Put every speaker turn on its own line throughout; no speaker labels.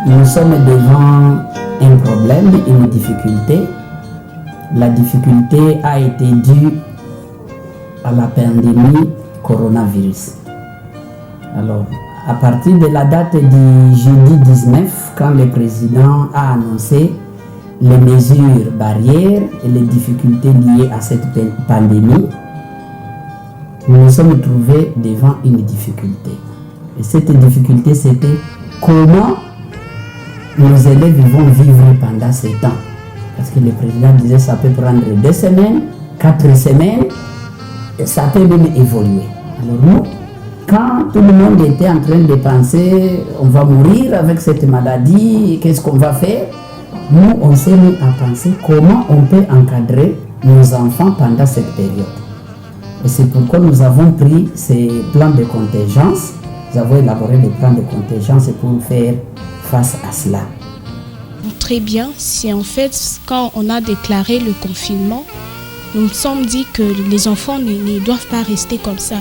nous sommes devant un problème, une difficulté. La difficulté a été due à la pandémie coronavirus. Alors, à partir de la date du jeudi 19, quand le président a annoncé les mesures barrières et les difficultés liées à cette pandémie, nous nous sommes trouvés devant une difficulté. Et cette difficulté, c'était comment nos élèves vont vivre pendant ce temps. Parce que le président disait que ça peut prendre 2 semaines, 4 semaines, et ça peut même évoluer. Alors nous, quand tout le monde était en train de penser on va mourir avec cette maladie, qu'est-ce qu'on va faire, nous on s'est mis à penser comment on peut encadrer nos enfants pendant cette période. Et c'est pourquoi nous avons pris ces plans de contingence, nous avons élaboré des plans de contingence pour faire face à cela.
Très bien, c'est en fait quand on a déclaré le confinement, nous nous sommes dit que les enfants ne doivent pas rester comme ça.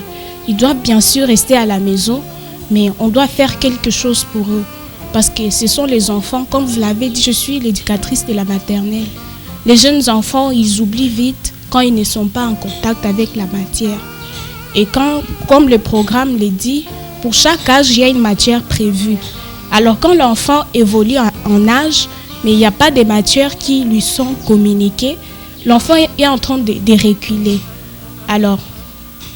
Ils doivent bien sûr rester à la maison, mais on doit faire quelque chose pour eux. Parce que ce sont les enfants, comme vous l'avez dit, je suis l'éducatrice de la maternelle. Les jeunes enfants, ils oublient vite quand ils ne sont pas en contact avec la matière. Et quand, comme le programme le dit, pour chaque âge, il y a une matière prévue. Alors quand l'enfant évolue en âge, mais il n'y a pas de matières qui lui sont communiquées, l'enfant est en train de reculer. Alors,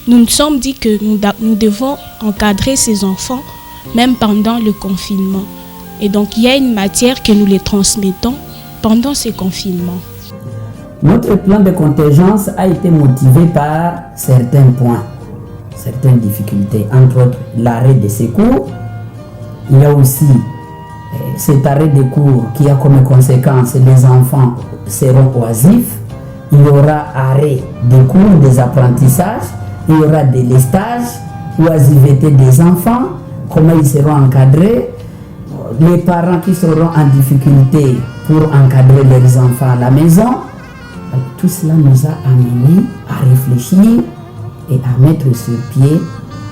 nous nous sommes dit que nous devons encadrer ces enfants, même pendant le confinement. Et donc, il y a une matière que nous les transmettons pendant ce confinement.
Notre plan de contingence a été motivé par certains points, certaines difficultés, entre autres l'arrêt de ces cours. Il y a aussi cet arrêt de cours qui a comme conséquence les enfants seront oisifs. Il y aura arrêt des cours, des apprentissages, il y aura des lestages, oisiveté des enfants, comment ils seront encadrés, les parents qui seront en difficulté pour encadrer leurs enfants à la maison. Alors, tout cela nous a amenés à réfléchir et à mettre sur pied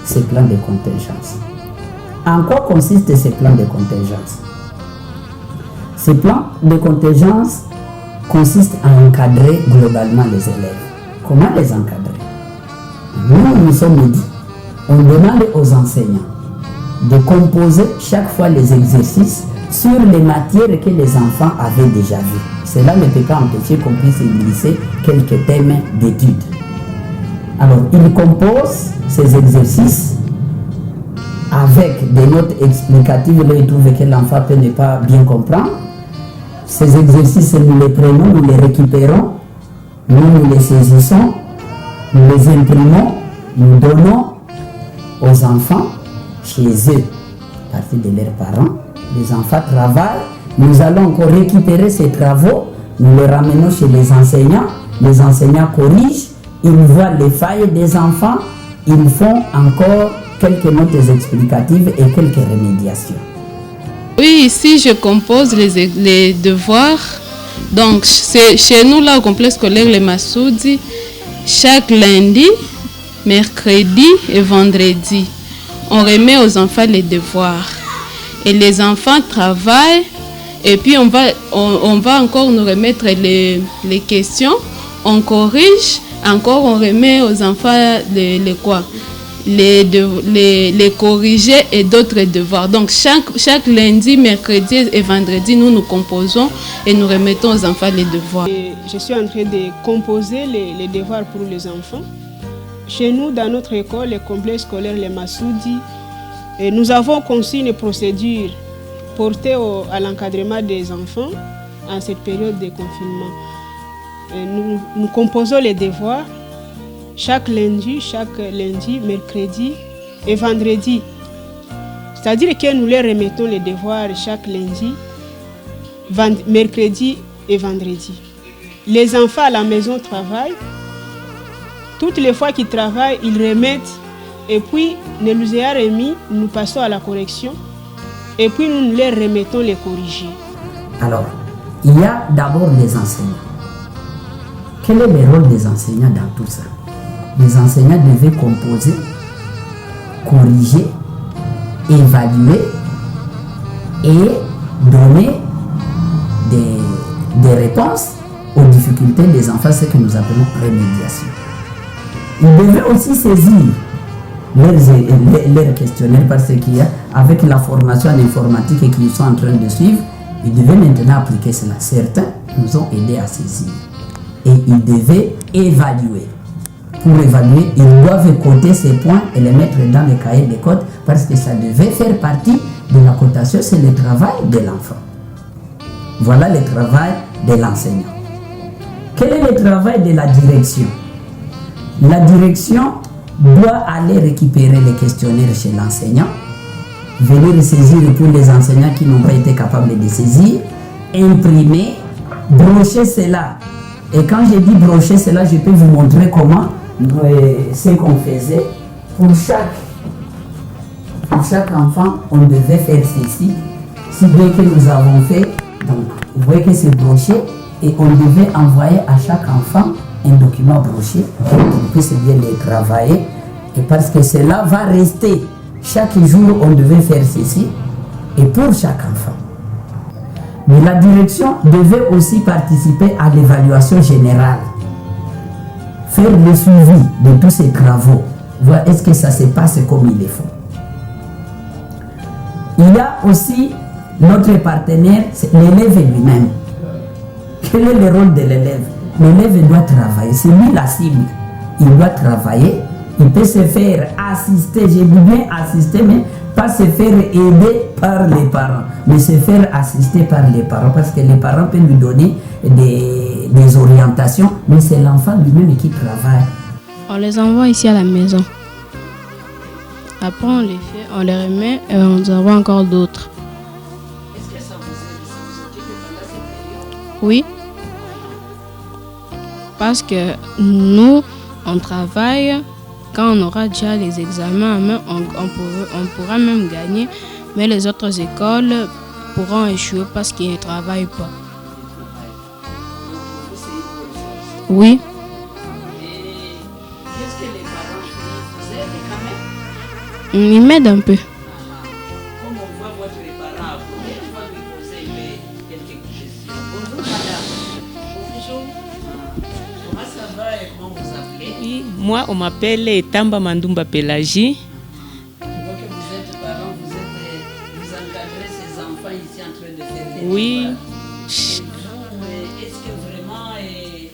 ces plans de contingence. En quoi consistent ces plans de contingence? Ces plans de contingence consistent à encadrer globalement les élèves. Comment les encadrer? Nous sommes dit, on demande aux enseignants de composer chaque fois les exercices sur les matières que les enfants avaient déjà vues. Cela ne peut pas empêcher qu'on puisse y glisser quelques thèmes d'études. Alors, ils composent ces exercices avec des notes explicatives là ils trouvent que l'enfant peut ne pas bien comprendre. Ces exercices, nous les prenons, nous les récupérons, nous les saisissons, nous les imprimons, nous donnons aux enfants chez eux, à partir de leurs parents. Les enfants travaillent, nous allons encore récupérer ces travaux, nous les ramenons chez les enseignants corrigent, ils voient les failles des enfants, ils font encore quelques notes explicatives et quelques remédiations.
Oui, ici je compose les devoirs. Donc c'est chez nous là au complexe scolaire Les Massoudi, chaque lundi, mercredi et vendredi, on remet aux enfants les devoirs. Et les enfants travaillent et puis on va encore nous remettre les questions, on corrige, encore on remet aux enfants les corriger et d'autres devoirs. Donc chaque lundi, mercredi et vendredi, nous composons et nous remettons aux enfants les devoirs.
Je suis en train de composer les devoirs pour les enfants. Chez nous, dans notre école, le complexe scolaire Les Massoudi, nous avons conçu une procédure portée à l'encadrement des enfants en cette période de confinement. Nous composons les devoirs chaque lundi, mercredi et vendredi. C'est-à-dire que nous les remettons les devoirs chaque lundi, mercredi et vendredi. Les enfants à la maison travaillent. Toutes les fois qu'ils travaillent, ils remettent. Et puis, nous les ayons remis, nous passons à la correction. Et puis, nous les remettons les corriger.
Alors, il y a d'abord les enseignants. Quel est le rôle des enseignants dans tout ça? Les enseignants devaient composer, corriger évaluer et donner des réponses aux difficultés des enfants, ce que nous appelons remédiation. Ils devaient aussi saisir leurs questionnaires parce qu'avec la formation en informatique qu'ils sont en train de suivre, ils devaient maintenant appliquer cela. Certains nous ont aidés à saisir et ils devaient évaluer. Pour évaluer, ils doivent coter ces points et les mettre dans les cahiers de codes parce que ça devait faire partie de la cotation, c'est le travail de l'enfant. Voilà le travail de l'enseignant. Quel est le travail de la direction? La direction doit aller récupérer les questionnaires chez l'enseignant, venir saisir pour les enseignants qui n'ont pas été capables de saisir, imprimer, brocher cela. Et quand je dis brocher cela, je peux vous montrer comment ce qu'on faisait. Pour chaque enfant, on devait faire ceci. Si bien que nous avons fait, donc vous voyez que c'est broché et on devait envoyer à chaque enfant un document broché pour qu'il puisse bien les travailler. Et parce que cela va rester. Chaque jour, on devait faire ceci et pour chaque enfant. Mais la direction devait aussi participer à l'évaluation générale. Faire le suivi de tous ces travaux. Voir est-ce que ça se passe comme il le faut. Il y a aussi notre partenaire, c'est l'élève lui-même. Quel est le rôle de l'élève? L'élève doit travailler, c'est lui la cible. Il doit travailler, il peut se faire assister, je dis bien assister, mais pas se faire aider par les parents, mais se faire assister par les parents, parce que les parents peuvent lui donner des orientations, mais c'est l'enfant lui-même qui travaille.
On les envoie ici à la maison. Après, on les fait, on les remet et on en envoie encore d'autres.
Est-ce que ça vous occupe pendant cette période?
Oui. Parce que nous, on travaille, quand on aura déjà les examens, on pourra même gagner, mais les autres écoles pourront échouer parce qu'ils ne travaillent pas. Oui.
Qu'est-ce que les parents faisaient quand même?
Ils m'aident un peu.
Comme on voit votre parent à vous, il va lui poser quelques questions. Bonjour madame. Bonjour. Comment ça va et comment vous appelez?
Oui, moi on m'appelle Tamba Mandumba Pélagie.
Je vois que vous êtes parent, vous encadrez ces enfants ici en train de faire des
Oui.
devoirs. Est-ce que vraiment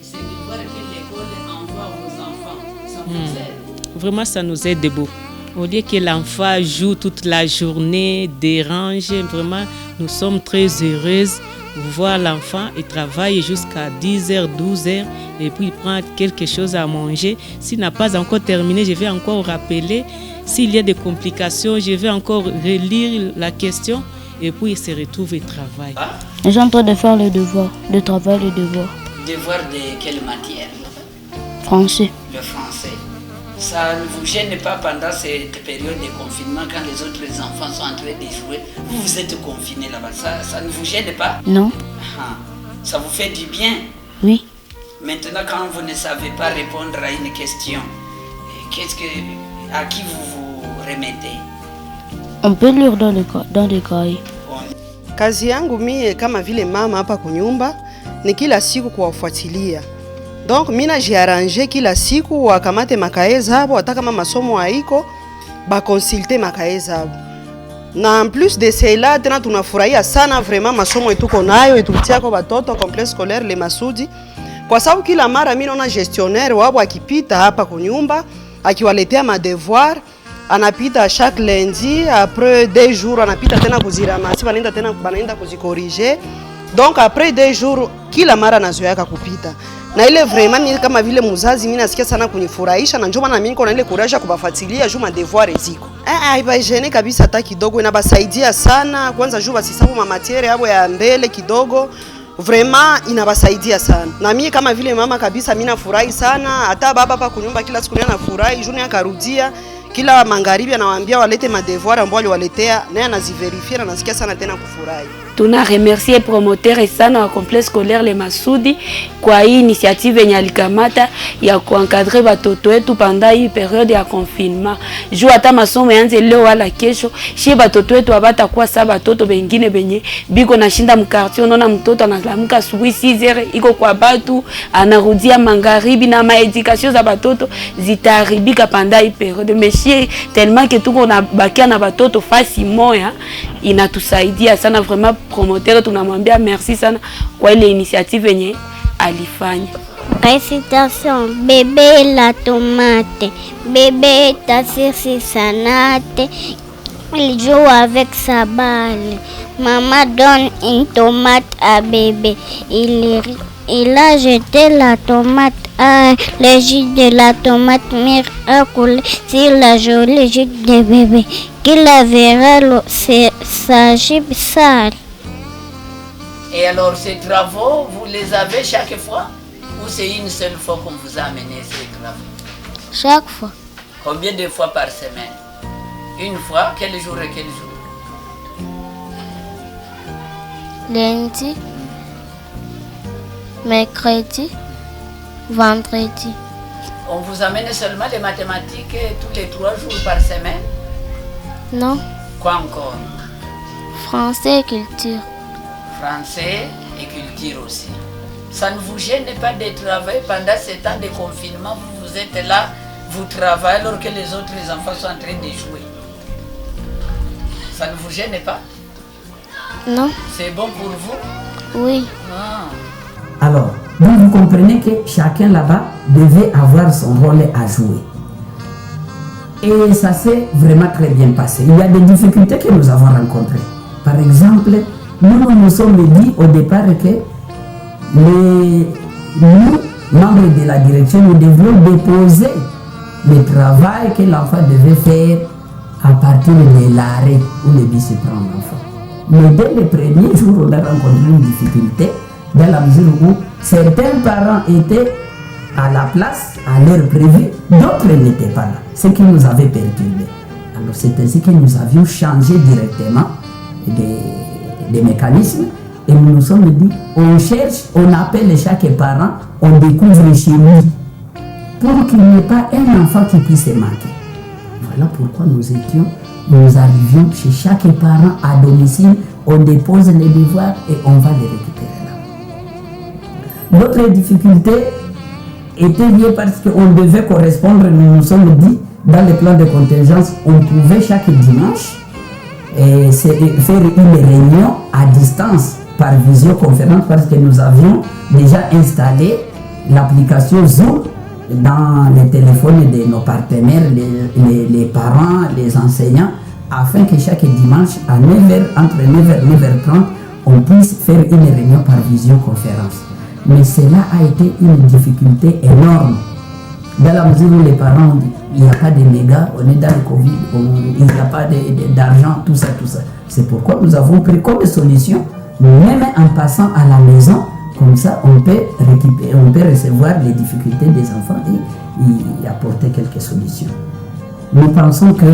ces devoirs que l'école envoie aux enfants, ça vous aide?
Vraiment ça nous aide beaucoup. Au lieu que l'enfant joue toute la journée, dérange, vraiment nous sommes très heureuses de voir l'enfant. Il travaille jusqu'à 10h, 12h et puis il prend quelque chose à manger. S'il n'a pas encore terminé, je vais encore rappeler. S'il y a des complications, je vais encore relire la question et puis il se retrouve et travaille.
Je suis en train de faire le devoir, le travail, le devoir.
Devoir de quelle matière?
Français.
Le français. Ça ne vous gêne pas pendant cette période de confinement quand les autres enfants sont en train de jouer? Vous êtes confinés là-bas, ça ne vous gêne pas?
Non.
Ça vous fait du bien?
Oui.
Maintenant, quand vous ne savez pas répondre à une question, à qui vous vous remettez?
On peut lire dans les cahiers.
Kazi yangu mie kama vile mama hapa kunyumba ni kila siku kuwafuatilia. Donc mimi najiarrange kila siku wakamate makae zabo, hata kama masomo haiko ba consulter makae zabo. Na en plus de cela tena tunafurahia sana vraiment masomo yetuko nayo etutia kwa watoto complexe scolaire Le Masudi. Kwa sababu kila mara mimi naona gestionnaire wao akipita hapa kunyumba akiwaletea ma devoir, anapita chaque lundi après 2 jours anapita tena kuziramasi, banaenda kuzikorriger. Donc après 2 jours kila mara nazoea kupita. Na ile vraiment mimi kama vile mzazi mimi nasikia sana kunifurahisha na njoo maana mimi niko na ile courage kubafuatilia juma devoir ziko. Haibajene kabisa hata kidogo, inabasaidia sana kwanza juu basisabu ma matiere yabo ya mbele kidogo. Vraiment inabasaidia sana. Na mimi kama vile mama kabisa mimi nafurahi sana, hata baba hapa kunyumba kila siku anafurahi, juni akarudia kila magharibi anawaambia walete ma devoir ambao waliwaletea, naye anaziverifia na nasikia sana tena kufurahi.
Tuna remercier promoteur sana wa complexe scolaire Le Masudi kwa hii initiative yenye alikamata ya kuencadrer batoto wetu pendant hii periode ya confinement. Juu hata masomo yanze leo wala kesho, shi batoto wetu abata kuwa sa batoto bengine benye biko na shinda mkartier. Unaona mtoto analamuka asubuhi 6h iko kwa batu, anarudia magharibi na maedikasyon za batoto zitaharibika pendant hii periode. Meshie tellement que tuko na bakia na batoto fasi moya, inatusaidia sana vraiment. Promoteur tunamwambia merci sana kwa ile initiative yenye alifanya.
Récitation. Bébé la tomate, bébé est assis sur sa natte, il joue avec sa balle. Maman donne une tomate à bébé, il a jeté la tomate. Le jus de la tomate mire a coulé sur la jolie jupe de bébé, qui la verra sa jupe sale.
Et alors ces travaux, vous les avez chaque fois ou c'est une seule fois qu'on vous a amené ces travaux?
Chaque fois.
Combien de fois par semaine? Une fois? Quel jour et quel jour?
Lundi, mercredi, vendredi.
On vous amène seulement les mathématiques tous les 3 jours par semaine?
Non.
Quoi encore?
Français et culture.
Français et culture aussi. Ça ne vous gêne pas de travailler pendant ces temps de confinement? Vous êtes là, vous travaillez alors que les autres enfants sont en train de jouer. Ça ne vous gêne pas?
Non.
C'est bon pour vous?
Oui.
Ah.
Alors, donc vous comprenez que chacun là-bas devait avoir son rôle à jouer. Et ça s'est vraiment très bien passé. Il y a des difficultés que nous avons rencontrées. Par exemple, nous sommes dit au départ que nous, membres de la direction, nous devions déposer le travail que l'enfant devait faire à partir de l'arrêt où le bus prend l'enfant. Mais dès le premier jour, on a rencontré une difficulté dans la mesure où certains parents étaient à la place, à l'heure prévue, d'autres n'étaient pas là, ce qui nous avait perturbé. Alors c'est ainsi que nous avions changé directement des mécanismes et nous nous sommes dit, on cherche, on appelle chaque parent, on découvre chez lui pour qu'il n'y ait pas un enfant qui puisse se manquer. Voilà pourquoi nous arrivions chez chaque parent à domicile, on dépose les devoirs et on va les récupérer là. Notre difficulté était liée parce qu'on devait correspondre, nous nous sommes dit, dans le plan de contingence, on pouvait chaque dimanche faire une réunion à distance par visioconférence parce que nous avions déjà installé l'application Zoom dans les téléphones de nos partenaires, les parents, les enseignants, afin que chaque dimanche à 9h, entre 9h et 9h30, on puisse faire une réunion par visioconférence. Mais cela a été une difficulté énorme. Dans la mesure où les parents ont dit, il n'y a pas de méga, on est dans le Covid, il n'y a pas d'argent, tout ça. C'est pourquoi nous avons pris comme solution, même en passant à la maison, comme ça on peut recevoir les difficultés des enfants et y apporter quelques solutions. Nous pensons que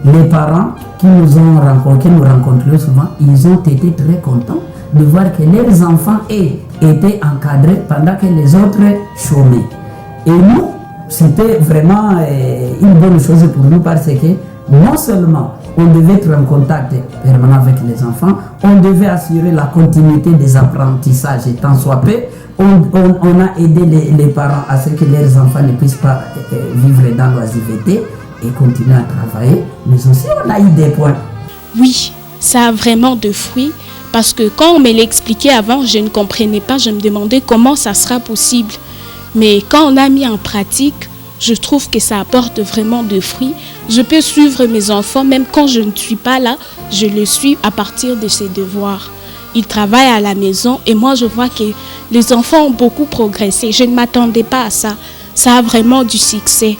les parents qui nous rencontrons souvent, ils ont été très contents de voir que leurs enfants étaient encadrés pendant que les autres chômaient. Et nous, c'était vraiment une bonne chose pour nous parce que non seulement on devait être en contact permanent avec les enfants, on devait assurer la continuité des apprentissages et tant soit peu, on a aidé les parents à ce que leurs enfants ne puissent pas vivre dans l'oisiveté et continuer à travailler, mais aussi on a eu des points.
Oui, ça a vraiment de fruits parce que quand on me l'expliquait avant, je ne comprenais pas, je me demandais comment ça sera possible. Mais quand on a mis en pratique, je trouve que ça apporte vraiment de fruits. Je peux suivre mes enfants, même quand je ne suis pas là, je le suis à partir de ses devoirs. Ils travaillent à la maison et moi je vois que les enfants ont beaucoup progressé. Je ne m'attendais pas à ça. Ça a vraiment du succès.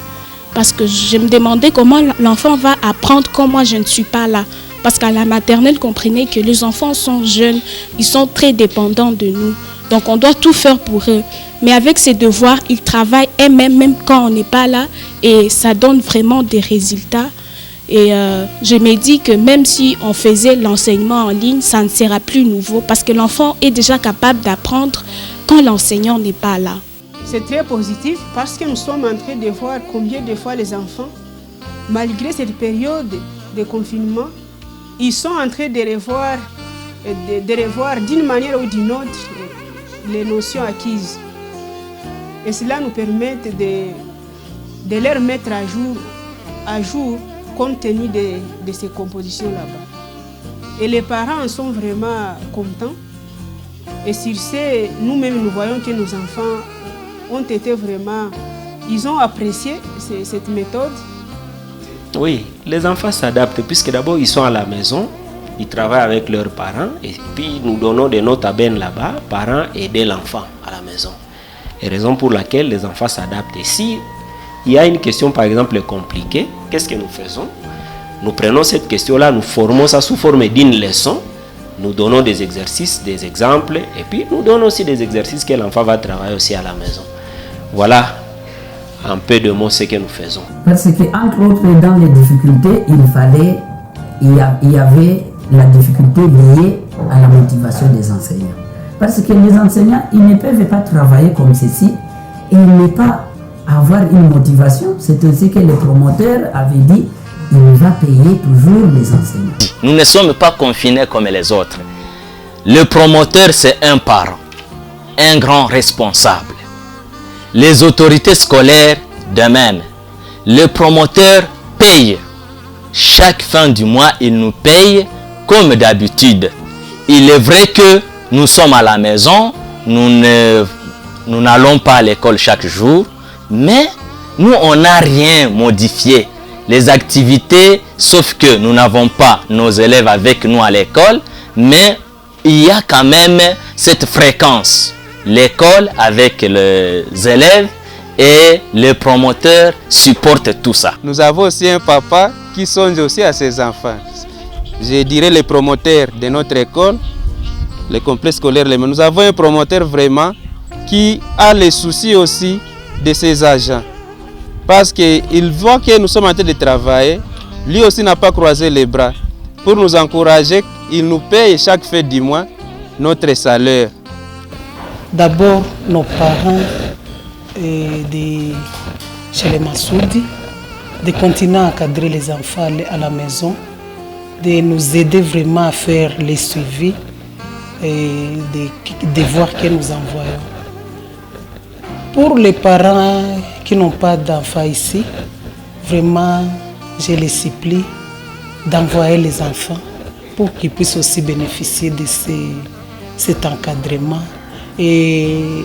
Parce que je me demandais comment l'enfant va apprendre quand moi je ne suis pas là. Parce qu'à la maternelle, comprenez que les enfants sont jeunes, ils sont très dépendants de nous. Donc on doit tout faire pour eux. Mais avec ces devoirs, ils travaillent eux-mêmes, même quand on n'est pas là. Et ça donne vraiment des résultats. Et je me dis que même si on faisait l'enseignement en ligne, ça ne sera plus nouveau parce que l'enfant est déjà capable d'apprendre quand l'enseignant n'est pas là.
C'est très positif parce que nous sommes en train de voir combien de fois les enfants, malgré cette période de confinement, ils sont en train de revoir d'une manière ou d'une autre les notions acquises. Et cela nous permet de les mettre à jour compte tenu de ces compositions là-bas. Et les parents en sont vraiment contents. Et sur ce, nous-mêmes, nous voyons que nos enfants ont été vraiment... Ils ont apprécié cette méthode.
Oui, les enfants s'adaptent puisque d'abord ils sont à la maison, ils travaillent avec leurs parents et puis nous donnons des notes à Ben là-bas, parents aider l'enfant à la maison. Et raison pour laquelle les enfants s'adaptent. Et si il y a une question par exemple compliquée, qu'est-ce que nous faisons? Nous prenons cette question-là, nous formons ça sous forme d'une leçon, nous donnons des exercices, des exemples et puis nous donnons aussi des exercices que l'enfant va travailler aussi à la maison. Voilà un peu de mots ce que nous faisons.
Parce que entre autres dans les difficultés, il y avait la difficulté liée à la motivation des enseignants. Parce que les enseignants, ils ne peuvent pas travailler comme ceci et ne pas avoir une motivation. C'est ainsi que le promoteur avait dit, il va payer toujours les enseignants.
Nous ne sommes pas confinés comme les autres. Le promoteur, c'est un parent, un grand responsable. Les autorités scolaires, de même. Le promoteur paye. Chaque fin du mois, il nous paye comme d'habitude. Il est vrai que nous sommes à la maison, nous n'allons pas à l'école chaque jour, mais nous, on n'a rien modifié. Les activités, sauf que nous n'avons pas nos élèves avec nous à l'école, mais il y a quand même cette fréquence. L'école avec les élèves et les promoteurs supportent tout ça.
Nous avons aussi un papa qui songe aussi à ses enfants. Je dirais les promoteurs de notre école, les complexes scolaires. Nous avons un promoteur vraiment qui a les soucis aussi de ses agents. Parce qu'il voit que nous sommes en train de travailler. Lui aussi n'a pas croisé les bras. Pour nous encourager, il nous paye chaque fin du mois notre salaire.
D'abord, nos parents chez les Massoudi, de continuer à encadrer les enfants à la maison, de nous aider vraiment à faire les suivis et des devoirs que nous envoyons. Pour les parents qui n'ont pas d'enfants ici, vraiment, je les supplie d'envoyer les enfants pour qu'ils puissent aussi bénéficier de cet encadrement. Et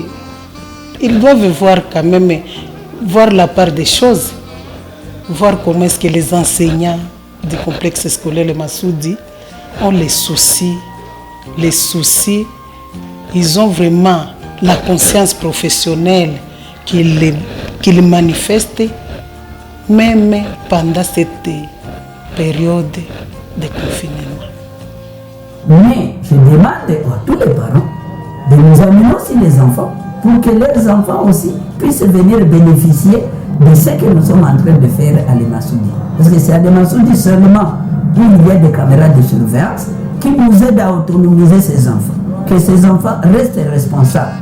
ils doivent voir quand même, voir la part des choses, voir comment est-ce que les enseignants du complexe scolaire Les Massoudi ont les soucis. Les soucis, ils ont vraiment la conscience professionnelle qu'ils manifestent, même pendant cette période de confinement.
Mais je demande à tous les parents de nous amener aussi les enfants pour que leurs enfants aussi puissent venir bénéficier de ce que nous sommes en train de faire à Les Massoudi. Parce que c'est à Les Massoudi seulement où il y a des caméras de surveillance qui nous aident à autonomiser ces enfants. Que ces enfants restent responsables.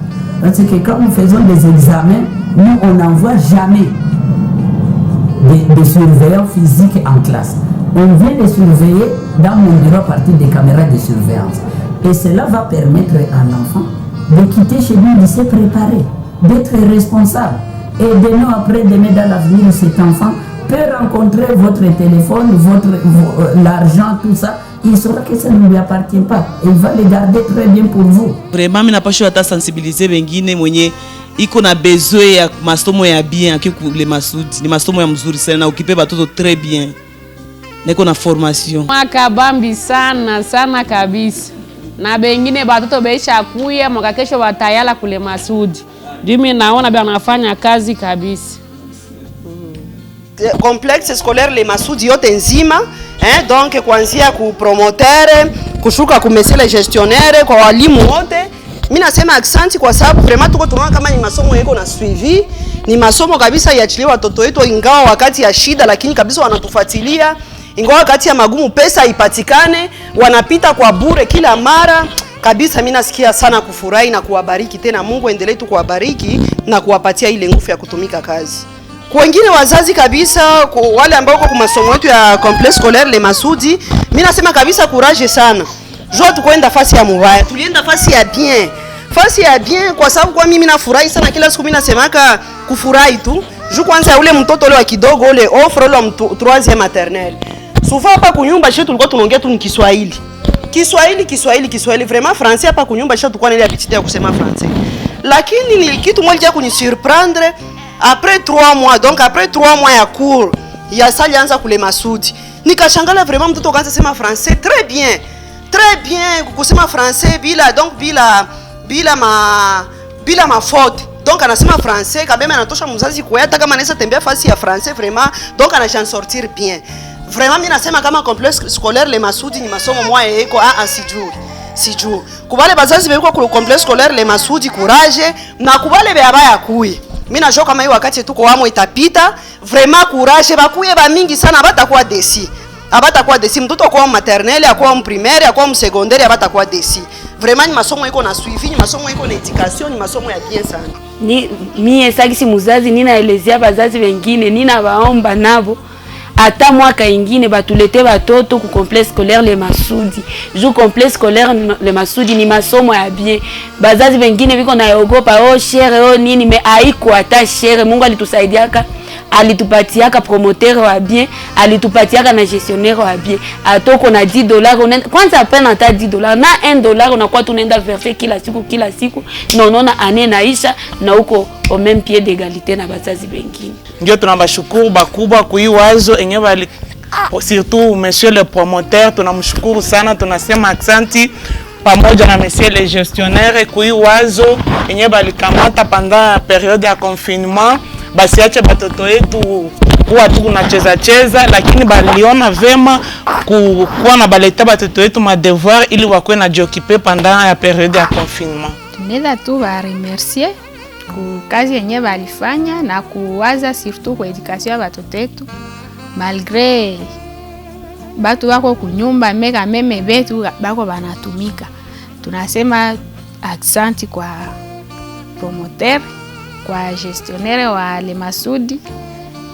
Parce que quand nous faisons des examens, nous on n'envoie jamais des surveillants physiques en classe. On vient les surveiller dans mon bureau à partir des caméras de surveillance. Et cela va permettre à l'enfant de quitter chez lui, de se préparer, d'être responsable. Et demain après, demain dans l'avenir, cet enfant peut rencontrer votre téléphone, l'argent, tout ça. Il saura que ça ne lui appartient pas. Il va le garder très bien pour vous.
Vraiment, mimi napaswa hata sensibiliser wengine mwenye iko na besoin ya masomo ya bien Les Massoudi. Ni masomo ya mzuri sana na ukipe batoto très bien. Niko na formation.
Makabambi sana sana kabisa. Na bengine batoto beisha kuya mwaka kesho batayala kule Massoudi. Mimi naona banafanya kazi kabisa.
Complexe scolaire Les Massoudi yote nzima, donc kuanzia ku promoteur kushuka ku monsieur le gestionnaire kwa walimu wote. Mimi nasema asante kwa sababu vraiment tuko tunaona kama ni masomo yako na suivi, ni masomo kabisa yaachiliwa watoto wetu ingawa wakati ya shida, lakini kabisa wanatufuatilia ingawa wakati ya magumu pesa ipatikane, wanapita kwa bure kila mara. Kabisa mimi nasikia sana kufurahi na kuwabariki tena. Mungu endelee tu kuwabariki na kuwapatia ile nguvu ya kutumika kazi. Kwa wengine wazazi kabisa, kwa wale ambao kwa masomo yetu ya complexe scolaire Le Masudi, mimi nasema kabisa courage sana. Jua tukwenda fasi ya mubaya, tulienda fasi ya bien. Fasi ya bien kwa sababu kwa mimi nafurahi sana kila siku mimi nasemaka kufurahi tu. Juu kwanza ule mtoto ule wa kidogo ule offre ule 3e maternelle. Souvent hapa kunyumba shetu tulikuwa tunaongea tu ni Kiswahili. Kiswahili vraiment français hapa kunyumba shetu tulikuwa ile habitude ya kusema français. Lakini ni kitu moja kuni surprendre après 3 mois, donc après 3 mois ya cours ya sali anza kule Masudi. Nikashangala vraiment mtoto kaanza sema français très bien kusema français bila ma faute. Donc anasema français quand même anatosha mzazi kwa hata kama anaweza tembea fasi ya français vraiment, donc anashan sortir bien. Vraiment mimi nasema kama complexe scolaire Le Masudi ni masomo moya yeko sijui. Kubale bazazi beko ku complexe scolaire Le Masudi courage na kubale be abaya kuye. Mimi najua kama hii wakati tuko wamo itapita, vraiment courage bakuye ba mingi sana abatakuwa desi. Mtoto kwa maternelle, kwa primaire, kwa secondaire abatakuwa desi. Vraiment ni masomo iko na suivi, ni masomo iko na education, ni masomo ya bien sana.
Mie sagisi muzazi ninaelezea bazazi wengine, ninawaomba nabo ata mwaka ingine batulete batoto ku complexe scolaire Le Masudi. Ju complexe scolaire Le Masudi ni masomo ya bien. Bazazi wengine biko naogopa shere nini, me haiko ata shere. Mungu alitusaidiaka, alitupatiaka promoteur wa bien, alitupatiaka na gestionnaire wa bien. Atoko na $10 kwanza apena ata $10 na $1 unakuwa tunaenda verser kila siku na unaona ane naisha na uko au même pied d'égalité na bazazi wengine.
Ndio tunabashukuru bakubwa kui wazo enye bali surtout monsieur le promoteur, tunamshukuru sana, tunasema aksanti pamoja na monsieur le gestionnaire kui wazo enye bali kamata pendant période ya confinement. Basi acha batoto yetu kuwa tu kunacheza lakini baliona vema kuwa na baleta batoto yetu ma devoir ili wakwe na jiokipe pendant ya période ya confinement.
Tunaweza tu ba remercier ku kazi yenye balifanya na kuwaza surtout kwa education ya batoto yetu, malgré batu wako kunyumba mega meme betu bako banatumika. Tunasema aksanti kwa promoteur, kwa gestionnaire wa Le Masudi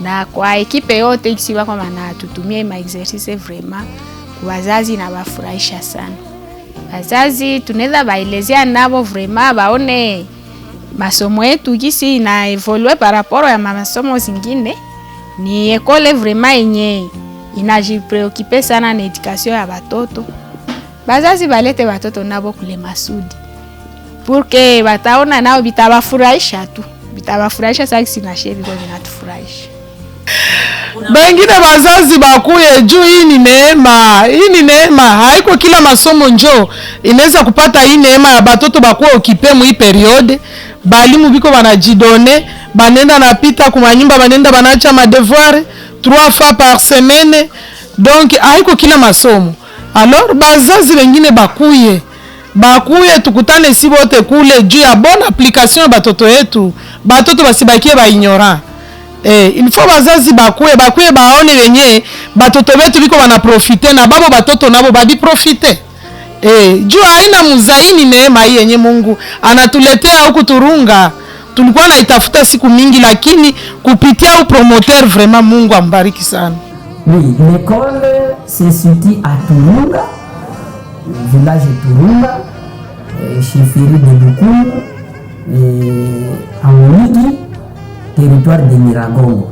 na kwa ekipe yote isi wako manatutumia ma exercice vraiment wazazi na bafurahisha sana. Wazazi tunaweza baelezea nabo vraiment baone masomo yetu gisi na evolue par rapport ya masomo zingine. Ni ekole vraiment yenye inajipreokipe sana na education ya batoto. Bazazi balete batoto nabo kule Masudi porque bataona nao bitabafurahisha tu, bitabafurahisha sasa na shebi kwa binatufurahisha.
Bengine bazazi bakuye juu hii ni neema, haiko kila masomo njo inaweza kupata hii neema ya batoto bakuwa ukipemu hii periode. Balimu biko banajidone, banenda napita kuma nyumba, banenda banacha ma devoir 3 fois par semaine, donc haiko kila masomo. Alors bazazi wengine bakuye tukutane si bote kule juu ya bonne application ya batoto yetu, batoto basibakie ba ignorant. Il faut bazazi bakuye baone wenye batoto betu biko bana profiter na babo batoto nabo babi profiter. Juu haina muzaini neema hii yenye Mungu anatuletea huku Turunga. Tulikuwa naitafuta siku mingi lakini kupitia u promoteur vraiment Mungu ambariki sana.
Oui, l'école se situe à Turunga, village Turunga, chefferie de Bukungu, en Monigi, territoire de Miragongo.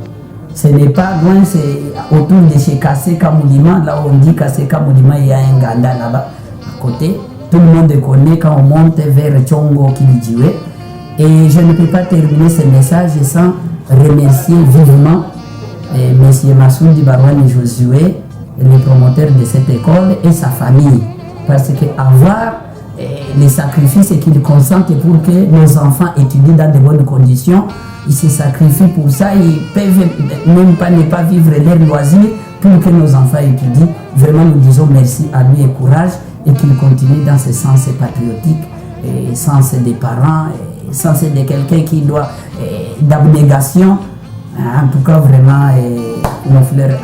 Ce n'est pas loin, c'est autour de chez Kaseka Moulima, là où on dit Kaseka Moulima, il y a un ganda là-bas, à côté. Tout le monde connaît quand on monte vers Tchongo Kilijiwe. Et je ne peux pas terminer ce message sans remercier vivement M. Massoudi Barouane Josué, le promoteur de cette école, et sa famille. Parce qu'avoir les sacrifices qu'ils consentent pour que nos enfants étudient dans de bonnes conditions, ils se sacrifient pour ça, ils peuvent même pas ne pas vivre leur loisir pour que nos enfants étudient. Vraiment, nous disons merci à lui et courage, et qu'il continue dans ce sens patriotique, et sens des parents, et sens de quelqu'un qui doit d'abnégation. En tout cas, vraiment, nos fleurs.